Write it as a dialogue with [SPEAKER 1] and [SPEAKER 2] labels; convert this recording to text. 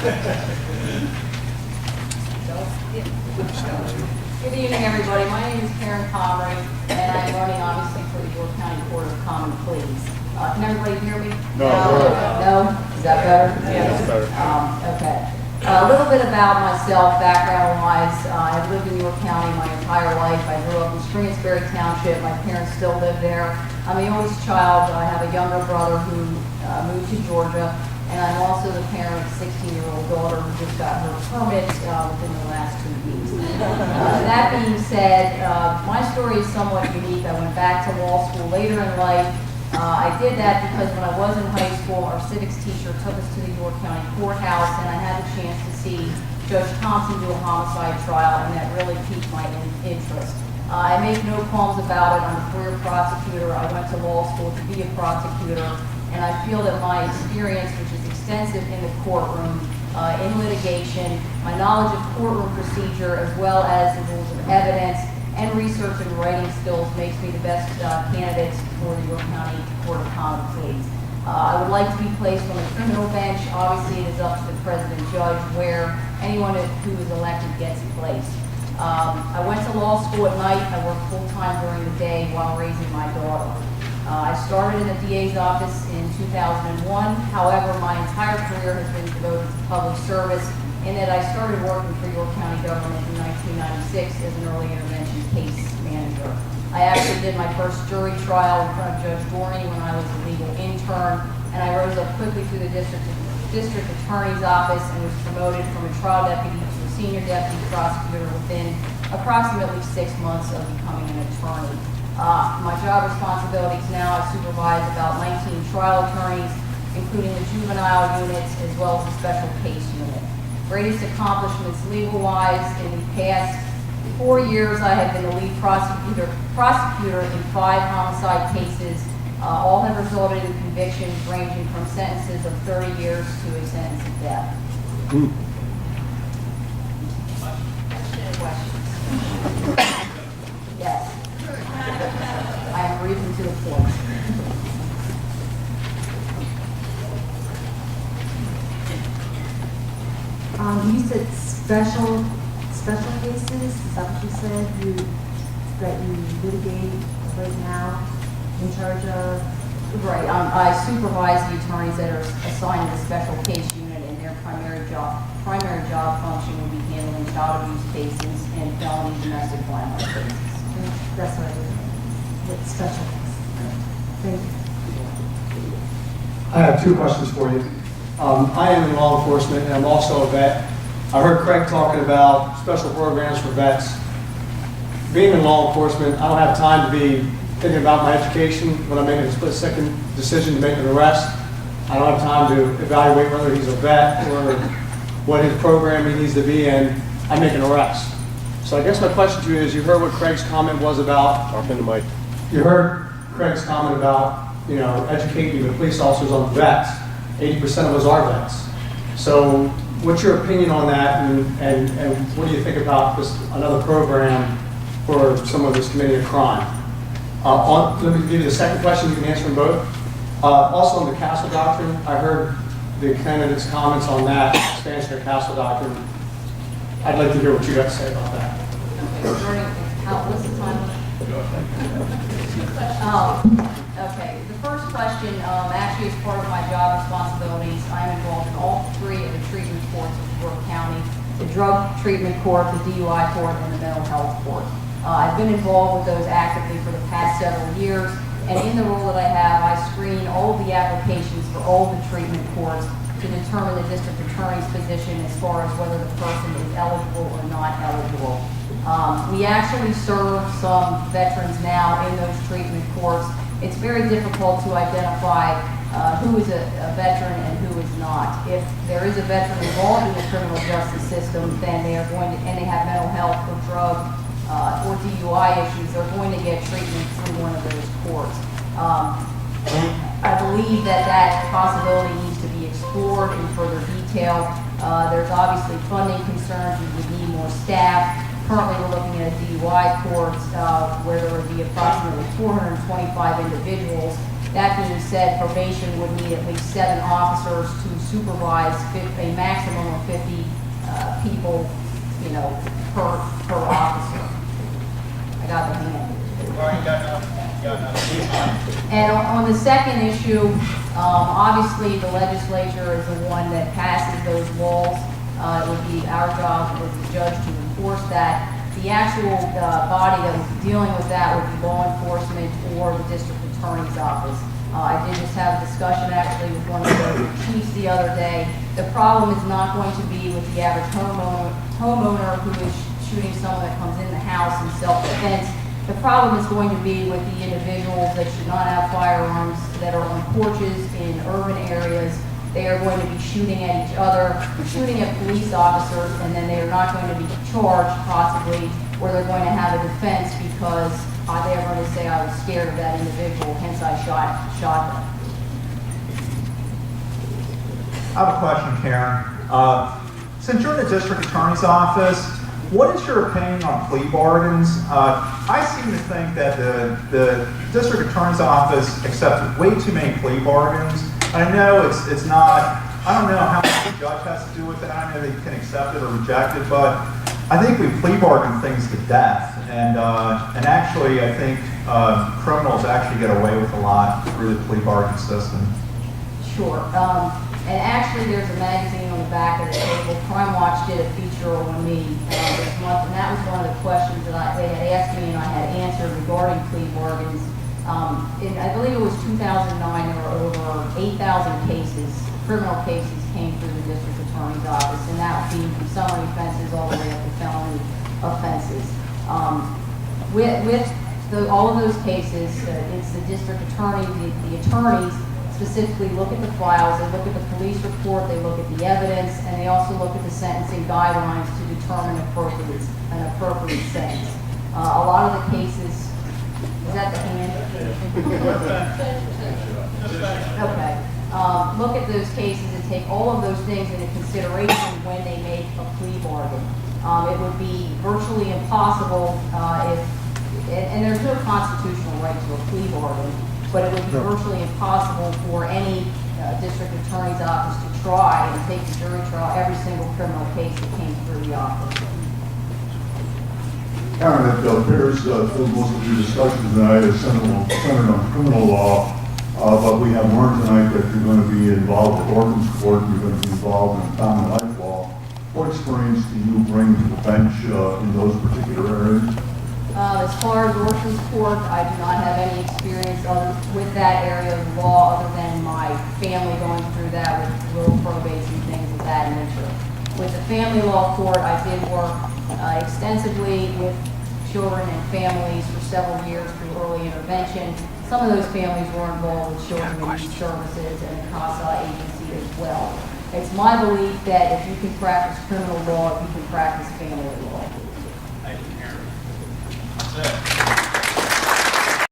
[SPEAKER 1] Good evening, everybody. My name is Comery, and I'm running obviously for the York County Court of Common Pleas. Can everybody hear me?
[SPEAKER 2] No.
[SPEAKER 1] No? Is that better?
[SPEAKER 2] Yeah, that's better.
[SPEAKER 1] Okay. A little bit about myself, background-wise. I've lived in York County my entire life. I grew up in Stringersbury Township. My parents still live there. I'm the oldest child. I have a younger brother who moved to Georgia, and I'm also the parent of a 16-year-old daughter who just got her permit within the last 2 weeks. That being said, my story is somewhat unique. I went back to law school later in life. I did that because when I was in high school, our civics teacher took us to the York County Courthouse, and I had a chance to see Judge Thompson do a homicide trial, and that really piqued my interest. I make no qualms about it. I'm a career prosecutor. I went to law school to be a prosecutor, and I feel that my experience, which is extensive in the courtroom, in litigation, my knowledge of courtroom procedure, as well as the rules of evidence, and research and writing skills makes me the best candidate for the York County Court of Common Pleas. I would like to be placed on the criminal bench. Obviously, it is up to the president judge where anyone who is elected gets placed. I went to law school at night. I worked full-time during the day while raising my daughter. I started in the DA's office in 2001. However, my entire career has been devoted to public service, in that I started working for York County government in 1996 as an early intervention case manager. I actually did my first jury trial in front of Judge Gorney when I was a legal intern, and I rose up quickly through the district attorney's office and was promoted from a trial deputy to a senior deputy prosecutor within approximately 6 months of becoming an attorney. My job responsibilities now, I supervise about 19 trial attorneys, including the juvenile units as well as the special case unit. Greatest accomplishments legal-wise: in the past 4 years, I have been the lead prosecutor in 5 homicide cases. All have resulted in convictions ranging from sentences of 30 years to a sentence of death. Questions? Yes. I am briefing to the point.
[SPEAKER 3] You said special cases. Is that what you said? That you litigate right now, in charge of?
[SPEAKER 1] Right. I supervise the attorneys that are assigned to the special case unit, and their primary job function will be handling child abuse cases and felony domestic violence cases.
[SPEAKER 3] That's what I did. With special cases. Thank you.
[SPEAKER 4] I have 2 questions for you. I am in law enforcement, and I'm also a vet. I heard Craig talking about special programs for vets. Being in law enforcement, I don't have time to be thinking about my education when I'm making a split-second decision to make an arrest. I don't have time to evaluate whether he's a vet or what his program he needs to be in. I make an arrest. So I guess my question to you is, you heard what Craig's comment was about.
[SPEAKER 2] Talk in the mic.
[SPEAKER 4] You heard Craig's comment about, educating the police officers on vets. 80% of us are vets. So what's your opinion on that, and what do you think about this, another program for someone that's committing a crime? Let me give you the second question, you can answer them both. Also on the Castle Doctrine, I heard the candidate's comments on that, expansion of Castle Doctrine. I'd like to hear what you got to say about that.
[SPEAKER 1] Okay, what's the time? Okay, the first question, actually as part of my job responsibilities, I'm involved in all 3 of the treatment courts of York County: the drug treatment court, the DUI court, and the mental health court. I've been involved with those actively for the past several years, and in the role that I have, I screen all of the applications for all of the treatment courts to determine the district attorney's position as far as whether the person is eligible or not eligible. We actually serve some veterans now in those treatment courts. It's very difficult to identify who is a veteran and who is not. If there is a veteran involved in the criminal justice system, then they are going to, and they have mental health or drug or DUI issues, they're going to get treatment through one of those courts. I believe that possibility needs to be explored in further detail. There's obviously funding concerns. We would need more staff. Currently, we're looking at a DUI court where there would be approximately 425 individuals That being said, probation would need at least 7 officers to supervise a maximum of 50 people, you know, per officer. I got the hand. And on the second issue, obviously the legislature is the one that passes those laws. It would be our job as the judge to enforce that. The actual body that would be dealing with that would be law enforcement or the district attorney's office. I did just have a discussion actually with one of the chiefs the other day. The problem is not going to be with the average homeowner who is shooting someone that comes in the house in self-defense. The problem is going to be with the individuals that should not have firearms, that are on porches in urban areas. They are going to be shooting at each other, shooting at police officers, and then they are not going to be charged possibly, or they're going to have a defense because they are going to say, I was scared of that individual, hence I shot them.
[SPEAKER 2] I have a question, Karen. Since you're in the district attorney's office, what is your opinion on plea bargains? I seem to think that the district attorney's office accepts way too many plea bargains. I know it's not, I don't know how much the judge has to do with that. I know they can accept it or reject it, but I think we plea bargain things to death. And actually, I think criminals actually get away with a lot through the plea bargain system.
[SPEAKER 1] Sure. And actually, there's a magazine on the back of the table. Crime Watch did a feature on me this month, and that was one of the questions that they had asked me and I had answered regarding plea bargains. I believe it was 2009, there were over 8,000 cases, criminal cases came through the district attorney's office, and that would be from summary offenses all the way up to felony offenses. With all of those cases, it's the district attorney, the attorneys specifically look at the files, they look at the police report, they look at the evidence, and they also look at the sentencing guidelines to determine an appropriate sentence. A lot of the cases, is that the hand? Okay. Look at those cases and take all of those things into consideration when they make a plea bargain. It would be virtually impossible and there's no constitutional right to a plea bargain, but it would be virtually impossible for any district attorney's office to try and take to jury trial every single criminal case that came through the office.
[SPEAKER 5] Karen, it appears through most of your discussion tonight is centered on criminal law, but we have learned tonight that you're going to be involved with ordinance court, you're going to be involved in common life law. What experience do you bring to the bench in those particular areas?
[SPEAKER 1] As far as ordinance court, I do not have any experience with that area of law other than my family going through that with will probates and things of that nature. With the family law court, I did work extensively with children and families for several years through early intervention. Some of those families were involved with children and youth services and the CASA agency as well. It's my belief that if you can practice criminal law, you can practice family law.
[SPEAKER 6] Thank you, Karen. That's it.